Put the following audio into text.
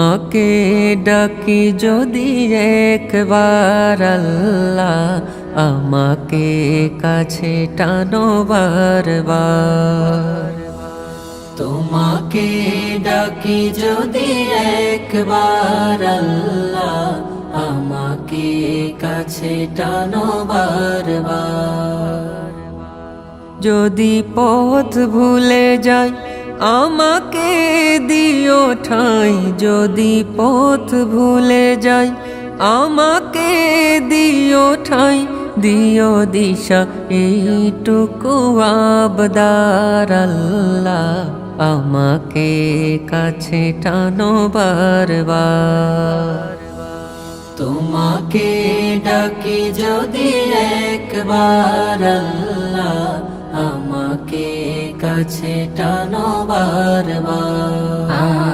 তোমাকে ডাকি যদি একবার আল্লাহ, আমাকে কাছে টানো বারবার। তোমাকে ডাকি যদি একবার আল্লাহ, আমাকে কাছে টানো বারবার। যদি পথ ভুলে যাই আমাকে দিও ঠাঁই, যদি পথ ভুলে যাই আমাকে দিও ঠাঁই, দিও দিশা এইটুকু আবদার আল্লাহ, আমাকে কাছে টানো বারবার। তোমাকে ডাকি যদি একবার আল্লাহ, আমাকে কাছে টানো বারবার।